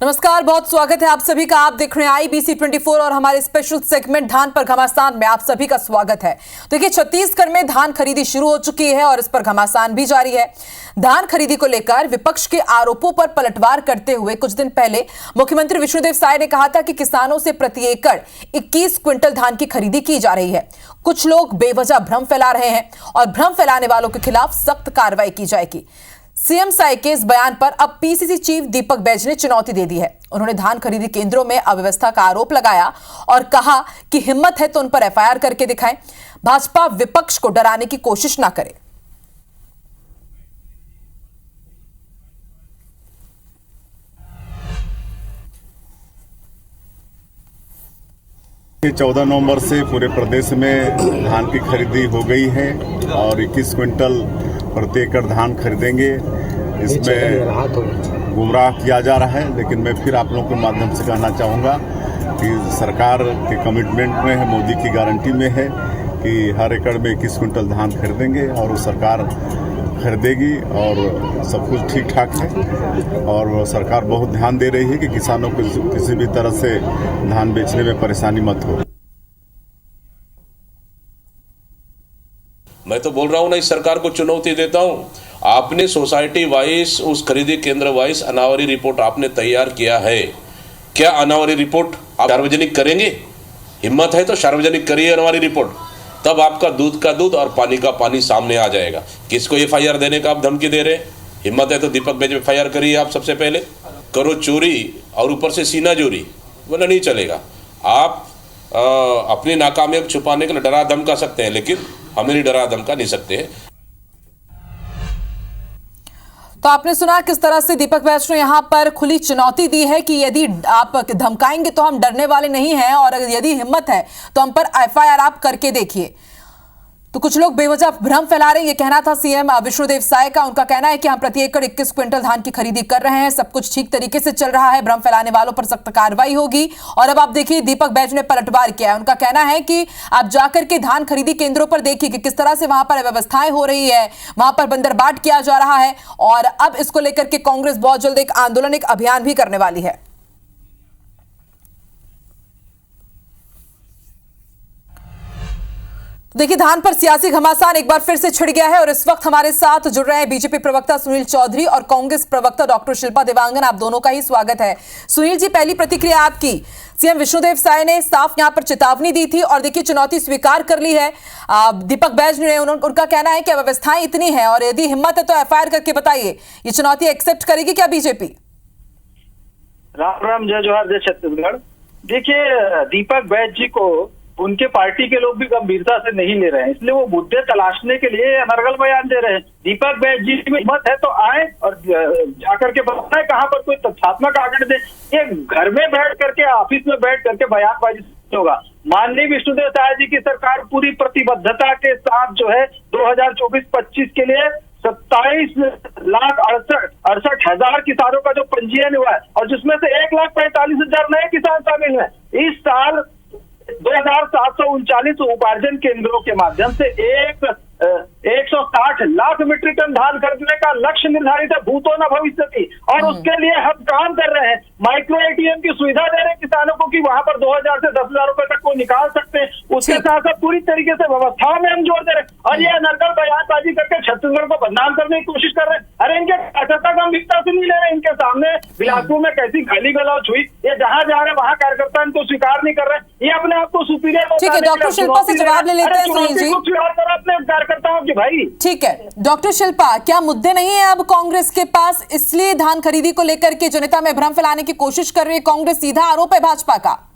नमस्कार, बहुत स्वागत है आप सभी का। आप देख रहे हैं IBC 24 और हमारे स्पेशल सेगमेंट धान पर घमासान में आप सभी का स्वागत है। देखिए, छत्तीसगढ़ में धान खरीदी शुरू हो चुकी है और इस पर घमासान भी जारी है। धान खरीदी को लेकर विपक्ष के आरोपों पर पलटवार करते हुए कुछ दिन पहले मुख्यमंत्री विष्णुदेव साय ने कहा था कि किसानों से प्रति एकड़ 21 क्विंटल धान की खरीदी की जा रही है। कुछ लोग बेवजह भ्रम फैला रहे हैं और भ्रम फैलाने वालों के खिलाफ सख्त कार्रवाई की जाएगी। सीएम साय के इस बयान पर अब पीसीसी चीफ दीपक बैज ने चुनौती दे दी है। उन्होंने धान खरीदी केंद्रों में अव्यवस्था का आरोप लगाया और कहा कि हिम्मत है तो उन पर एफआईआर करके दिखाएं। भाजपा विपक्ष को डराने की कोशिश ना करे। 14 नवंबर से पूरे प्रदेश में धान की खरीदी हो गई है और 21 क्विंटल प्रति एकड़ धान खरीदेंगे। इसमें गुमराह किया जा रहा है, लेकिन मैं फिर आप लोगों के माध्यम से कहना चाहूँगा कि सरकार के कमिटमेंट में है, मोदी की गारंटी में है कि हर एकड़ में 21 क्विंटल धान खरीदेंगे और वो सरकार खरीदेगी और सब कुछ ठीक ठाक है। और सरकार बहुत ध्यान दे रही है कि किसानों को किसी भी तरह से धान बेचने में परेशानी मत हो। मैं तो बोल रहा हूँ ना, इस सरकार को चुनौती देता हूँ। आपने सोसाइटी वाइज, उस खरीदी केंद्र वाइज अनावरी रिपोर्ट आपने तैयार किया है। क्या अनावरी रिपोर्ट आप सार्वजनिक करेंगे? हिम्मत है तो सार्वजनिक करिए अनावरी रिपोर्ट, तब आपका दूध का दूध और पानी का पानी सामने आ जाएगा। किसको एफआईआर देने का आप धमकी दे रहे हैं? हिम्मत है तो दीपक बैज एफआईआर करिए। आप सबसे पहले करो चोरी और ऊपर से सीना चोरी, वरना नहीं चलेगा। आप अपनी नाकामी को छुपाने के लिए डरा धमका सकते हैं, लेकिन हमें नहीं डरा धमका नहीं सकते हैं। तो आपने सुना किस तरह से दीपक बैज ने यहां पर खुली चुनौती दी है कि यदि आप धमकाएंगे तो हम डरने वाले नहीं हैं और यदि हिम्मत है तो हम पर एफआईआर आप करके देखिए। तो कुछ लोग बेवजह भ्रम फैला रहे हैं, ये कहना था सीएम विष्णुदेव साय का। उनका कहना है कि हम प्रति एकड़ 21 क्विंटल धान की खरीदी कर रहे हैं, सब कुछ ठीक तरीके से चल रहा है, भ्रम फैलाने वालों पर सख्त कार्रवाई होगी। और अब आप देखिए, दीपक बैज ने पलटवार किया है। उनका कहना है कि आप जाकर के धान खरीदी केंद्रों पर देखिए कि किस तरह से वहां पर व्यवस्थाएं हो रही है, वहां पर बंदरबाट किया जा रहा है और अब इसको लेकर के कांग्रेस बहुत जल्द एक आंदोलन, एक अभियान भी करने वाली है। देखिए, धान पर सियासी घमासान एक बार फिर से छिड़ गया है और इस वक्त हमारे साथ जुड़ रहे हैं बीजेपी प्रवक्ता सुनील चौधरी और कांग्रेस प्रवक्ता डॉक्टर शिल्पा देवांगन। आप दोनों का ही स्वागत है। सुनील जी, पहली प्रतिक्रिया आपकी। सीएम विष्णुदेव साय ने साफ यहां पर चेतावनी दी थी और देखिए चुनौती स्वीकार कर ली है दीपक बैज ने। उनका कहना है कि व्यवस्थाएं इतनी है और यदि हिम्मत है तो एफआईआर करके बताइए। ये चुनौती एक्सेप्ट करेगी क्या बीजेपी? राम राम, जय जोहार, जय छत्तीसगढ़। देखिए, दीपक बैज जी को उनके पार्टी के लोग भी गंभीरता से नहीं ले रहे हैं, इसलिए वो मुद्दे तलाशने के लिए अनर्गल बयान दे रहे हैं। दीपक बैज जी में हिम्मत है तो आए और जाकर के बताए कहाँ पर कोई तथ्यात्मक आंकड़े दे। ये घर में बैठ करके, ऑफिस में बैठ करके बयानबाजी होगा। माननीय विष्णुदेव साय जी की सरकार पूरी प्रतिबद्धता के साथ जो है 2024-25 के लिए 27,68,000 किसानों का जो पंजीयन हुआ है और जिसमें से 1,45,000 नए किसान शामिल हैं। इस साल 2,739 उपार्जन केंद्रों के माध्यम से 160 लाख मीट्रिक टन धान खरीदने का लक्ष्य निर्धारित है, भूतो न भविष्यति। और उसके लिए हम काम कर रहे हैं। माइक्रो एटीएम की सुविधा दे रहे हैं किसानों को कि वहां पर 2,000 से 10,000 रुपए तक वो निकाल सकते हैं। उसके साथ साथ पूरी तरीके से व्यवस्थाओं में हम जोड़ दे रहे हैं। और ये अनर्गल बयानबाजी करके छत्तीसगढ़ को बदनाम करने की कोशिश कर रहे हैं। अरे इनके कार्यकर्ता गंभीरता से नहीं ले रहे। इनके सामने बिलासपुर में कैसी गाली गलौच हुई, ये जहां जा रहे वहां कार्यकर्ता इनको स्वीकार नहीं कर रहे। ये अपने आप को सुपीरियर। ठीक है, डॉक्टर शिल्पा से जवाब ले लेते हैं सुनील जी। अपने कार्यकर्ताओं की भाई। ठीक है, डॉक्टर शिल्पा, क्या मुद्दे नहीं है अब कांग्रेस के पास, इसलिए धान खरीदी को लेकर के जनता में भ्रम फैलाने की कोशिश कर रही है कांग्रेस? सीधा आरोप है भाजपा का।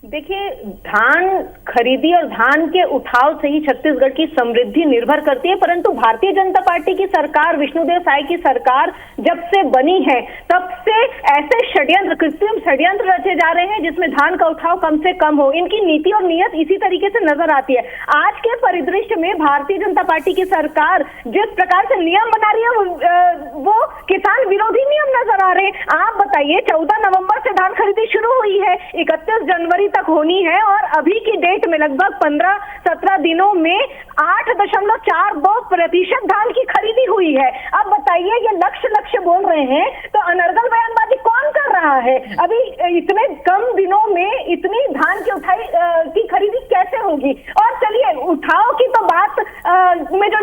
देखिए, धान खरीदी और धान के उठाव से ही छत्तीसगढ़ की समृद्धि निर्भर करती है, परंतु भारतीय जनता पार्टी की सरकार, विष्णुदेव साय की सरकार जब से बनी है तब से ऐसे षड्यंत्र, कृत्रिम षड्यंत्र रचे जा रहे हैं जिसमें धान का उठाव कम से कम हो। इनकी नीति और नीयत इसी तरीके से नजर आती है। आज के परिदृश्य में भारतीय जनता पार्टी की सरकार जिस प्रकार से नियम बना रही है वो किसान विरोधी नियम नजर आ रहे हैं। आप बताइए, 14 नवंबर से धान खरीदी शुरू हुई है, 31 जनवरी तक होनी है और अभी की डेट में लगभग 15-17 दिनों में 8.42% धान की खरीदी हुई है। अब बताइए, ये लक्ष्य बोल रहे हैं तो अनर्गल बयानबाजी कौन कर रहा है? अभी इतने कम दिनों में इतनी धान की की खरीदी कैसे होगी? और चलिए उठाव की तो बात में जो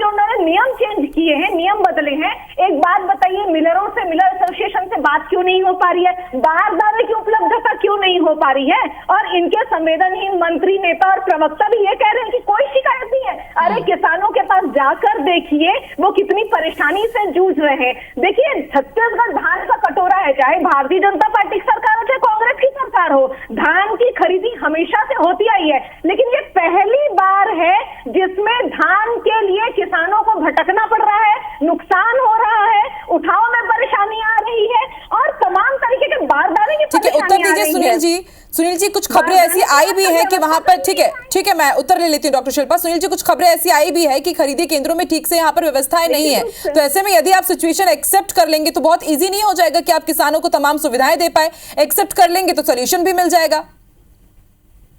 उन्होंने नियम चेंज किए हैं, नियम बदले हैं, एक बात बताइए, मिलरों से, मिलर एसोसिएशन से बात क्यों नहीं हो पा रही है? बारदाने की उपलब्धता क्यों नहीं हो पा रही है? और इनके संवेदनहीन मंत्री, नेता और प्रवक्ता भी ये कह रहे हैं कि कोई शिकायत नहीं है। अरे किसानों के पास जाकर देखिए वो कितनी परेशानी से जूझ रहे हैं। देखिए छत्तीसगढ़ धान का कटोरा है, चाहे भारतीय जनता पार्टी की सरकार हो चाहे कांग्रेस की सरकार हो, धान की खरीदी हमेशा से होती आई है, लेकिन ये पहली बार है जिसमें धान के लिए किसानों को भटकना पड़ रहा है, नुकसान हो रहा है, उठाव में परेशानी आ रही है और तमाम तरीके के बारदाने की ठीक है, उत्तर दीजिए सुनील जी कुछ खबरें ऐसी आई भी है कि वहां पर ठीक है मैं उत्तर ले लेती हूँ डॉक्टर शिल्पा। सुनील जी, कुछ खबरें ऐसी आई भी है कि खरीदी केंद्रों में ठीक से यहाँ पर व्यवस्थाएं नहीं है, तो ऐसे में यदि आप सिचुएशन एक्सेप्ट कर लेंगे तो बहुत इजी नहीं हो जाएगा कि आप किसानों को तमाम सुविधाएं दे पाए? एक्सेप्ट कर लेंगे तो सोल्यूशन भी मिल जाएगा।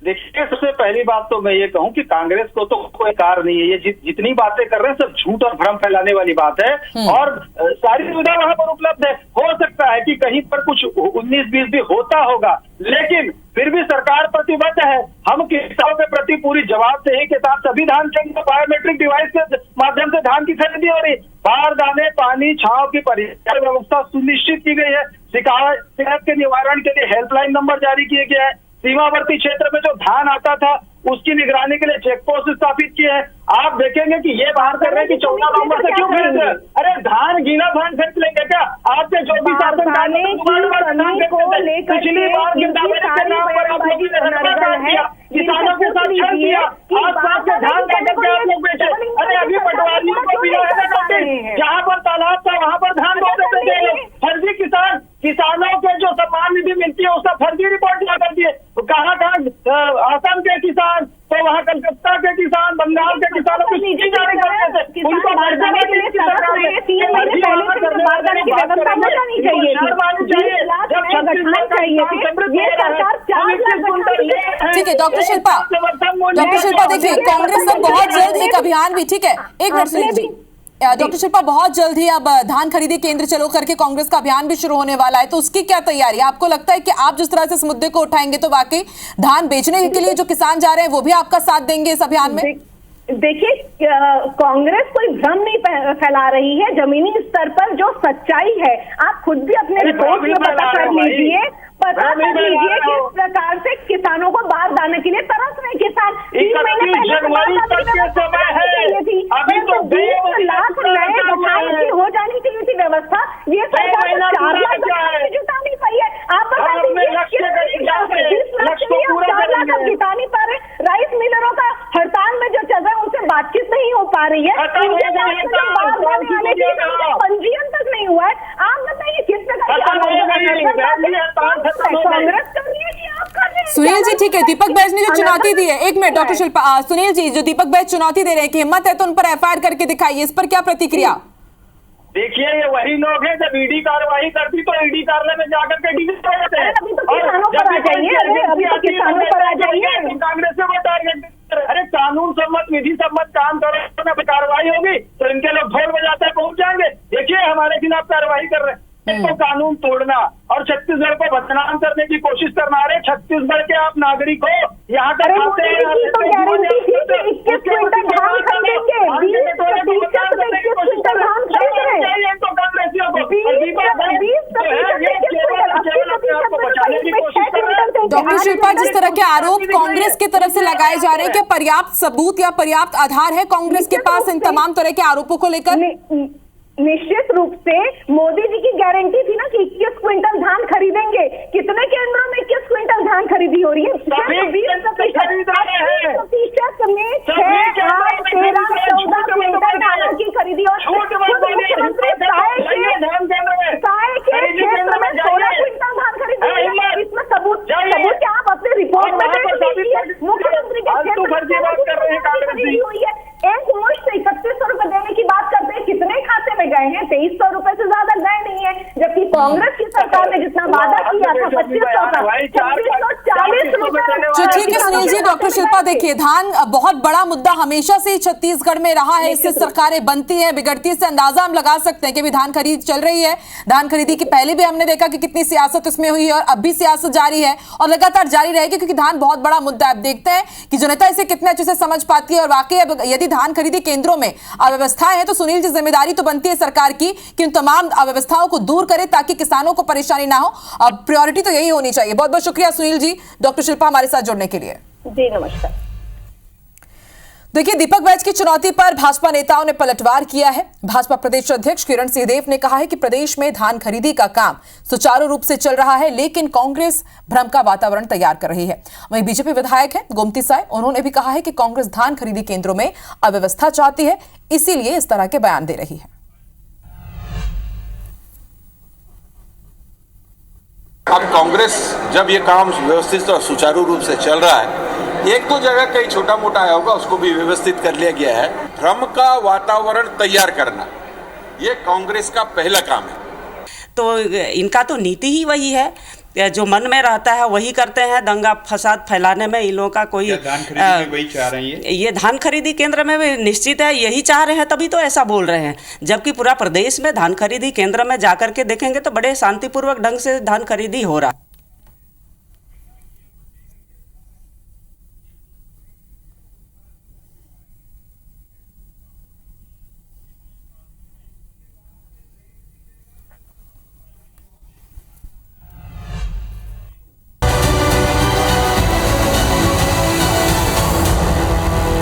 देखिए, सबसे पहली बात तो मैं ये कहूं कि कांग्रेस को तो कोई कार नहीं है, ये जितनी बातें कर रहे हैं सब झूठ और भ्रम फैलाने वाली बात है और सारी सुविधा वहां पर उपलब्ध है। हो सकता है कि कहीं पर कुछ 19-20 भी होता होगा, लेकिन फिर भी सरकार प्रतिबद्ध है। हम किसानों के प्रति पूरी जवाबदेही के साथ सभी धान केंद्र बायोमेट्रिक डिवाइस के माध्यम से धान की खरीदी हो रही, बारदाने, पानी, छांव की पर्याप्त व्यवस्था सुनिश्चित की गई है, शिकायत के निवारण के लिए हेल्पलाइन नंबर जारी किए गए हैं, सीमावर्ती क्षेत्र में जो धान आता था उसकी निगरानी के लिए चेक पोस्ट स्थापित किए हैं। आप देखेंगे कि ये बाहर कर रहे हैं कि 14 नवंबर से क्यों खरीद रहे? अरे धान गीला धान खरीद लेंगे क्या? आपके जो भी शासन पिछली बार गिरदावरी के नाम पर आप लोगों ने रखवाली किया, किसानों के साथ छल किया, आज बात के धान काटे के आप लोग बेचे। अरे अभी पटवारियों को मिला है नोटिस, जहाँ पर तालाब था वहाँ पर धान बो देते थे। फर्जी किसानों के जो सम्मान निधि मिलती है उसका फर्जी रिपोर्ट ला कर दिए। कहाँ असम के किसान, तो वहाँ कलकत्ता के किसान, बंगाल के किसानों को सूची जारी करते थे, उनको ठीक है डॉक्टर शिल्पा देखिए, कांग्रेस अब बहुत जल्द एक अभियान भी, ठीक है एक मिनट सुनिए जी डॉक्टर शिल्पा, बहुत जल्द ही अब धान खरीदी केंद्र चलो करके कांग्रेस का अभियान भी शुरू होने वाला है, तो उसकी क्या तैयारी है? आपको लगता है कि आप जिस तरह से इस मुद्दे को उठाएंगे तो वाकई धान बेचने के लिए जो किसान जा रहे हैं वो भी आपका साथ देंगे इस अभियान में? देखिए, कांग्रेस कोई भ्रम नहीं फैला रही है, जमीनी स्तर पर जो सच्चाई है आप खुद भी अपने रिपोर्ट में पता कर लीजिए, किस प्रकार से किसानों को बारदाने के लिए तरस रहे किसान। 3 महीने पहले अभी तो 20 लाख नए किसान की हो जानी चाहिए थी व्यवस्था, ये सरकार 4 लाख जुटा नहीं पाई है। आप बता दीजिए 4 लाख अब जुटा नहीं पा रहे। राइस मिलरों का हड़ताल में जो चल रहा है उनसे बातचीत नहीं हो पा रही है, पंजीयन तक नहीं हुआ है। आप बताइए किस प्रकार सुनील जी, ठीक है, दीपक बैज ने जो चुनौती दी है, एक मिनट डॉक्टर शिल्पा, सुनील जी जो दीपक बैज चुनौती दे रहे हैं कि हिम्मत है तो उन पर एफआईआर करके दिखाइए, इस पर क्या प्रतिक्रिया? देखिए, ये वही लोग हैं जब ईडी कार्रवाई करती तो ईडी कार्यालय में जाकर के डी करते हैं, कांग्रेस से वो टारगेट। अरे कानून सम्मत, विधि सम्मत काम करो, कार्रवाई होगी तो इनके लोग ढोल बजाते पहुंच जाएंगे। देखिए, हमारे खिलाफ कार्रवाई कर रहे हैं, तो कानून तोड़ना और छत्तीसगढ़ को बदनाम करने की कोशिश करना। रहे छत्तीसगढ़ के आप नागरिक हो, यहाँ का खाते हैं, डॉक्टर शिल्पा, जिस तरह के आरोप कांग्रेस की तरफ से लगाए जा रहे हैं, क्या पर्याप्त सबूत या पर्याप्त आधार है कांग्रेस के पास इन तमाम तरह के आरोपों को लेकर? निश्चित रूप से मोदी जी की गारंटी थी ना कि 21 क्विंटल धान खरीदेंगे। कितने केंद्रों में 21 क्विंटल धान खरीदी हो रही है? 20% में 6, 8, 13, 14 क्विंटल धान की खरीदी और मुख्यमंत्री साय के क्षेत्र में 16 क्विंटल धान खरीदी। इसमें सबूत क्या आप अपने रिपोर्ट में मुख्यमंत्री के क्षेत्र खरीदी हुई है। एक मुश्त 3100 रुपए देने की बात करते हैं, कितने खाते में गए हैं? 2300 रुपए से ज्यादा गए नहीं है, जबकि कांग्रेस की सरकार ने जितना वादा किया था 2500 का, 2640 में चलने जो वाला ठीक है सुनील जी, डॉक्टर शिल्पा देखिए, धान बहुत बड़ा मुद्दा हमेशा से ही छत्तीसगढ़ में रहा है। इससे सरकारें बनती हैं, बिगड़ती है, इससे अंदाजा हम लगा सकते हैं कि भी धान खरीद चल रही है। धान खरीदी की पहले भी हमने देखा कि कितनी सियासत इसमें हुई है और अब भी सियासत जारी है और लगातार जारी रहेगी, क्योंकि धान बहुत बड़ा मुद्दा है। अब देखते हैं कि जनता इसे कितने अच्छे से समझ पाती है और वाकई अब यदि धान खरीदी केंद्रों में अव्यवस्थाएं हैं तो सुनील जी जिम्मेदारी तो बनती है सरकार की कि उन तमाम अव्यवस्थाओं को दूर करे ताकि किसानों को परेशानी ना हो। अब प्रायोरिटी तो यही होनी चाहिए। बहुत बहुत शुक्रिया सुनील जी, डॉक्टर शिल्पा हमारे साथ जुड़ने के लिए। जी नमस्कार। देखिए, दीपक बैज की चुनौती पर भाजपा नेताओं ने पलटवार किया है। भाजपा प्रदेश अध्यक्ष किरण सिंहदेव ने कहा है कि प्रदेश में धान खरीदी का काम सुचारू रूप से चल रहा है, लेकिन कांग्रेस भ्रम का वातावरण तैयार कर रही है। वहीं बीजेपी विधायक है गोमती साय, उन्होंने भी कहा है कि कांग्रेस धान खरीदी केंद्रों में अव्यवस्था चाहती है, इसीलिए इस तरह के बयान दे रही है। अब कांग्रेस जब ये काम व्यवस्थित और सुचारू रूप से चल रहा है, एक दो जगह कहीं छोटा मोटा आया होगा, उसको भी व्यवस्थित कर लिया गया है। भ्रम का वातावरण तैयार करना ये कांग्रेस का पहला काम है। तो इनका तो नीति ही वही है, जो मन में रहता है वही करते हैं। दंगा फसाद फैलाने में इन लोगों का कोई धान खरीदी में वही चाह रही है। ये धान खरीदी केंद्र में भी निश्चित है यही चाह रहे हैं, तभी तो ऐसा बोल रहे हैं। जबकि पूरा प्रदेश में धान खरीदी केंद्र में जाकर के देखेंगे तो बड़े शांतिपूर्वक ढंग से धान खरीदी हो रहा है।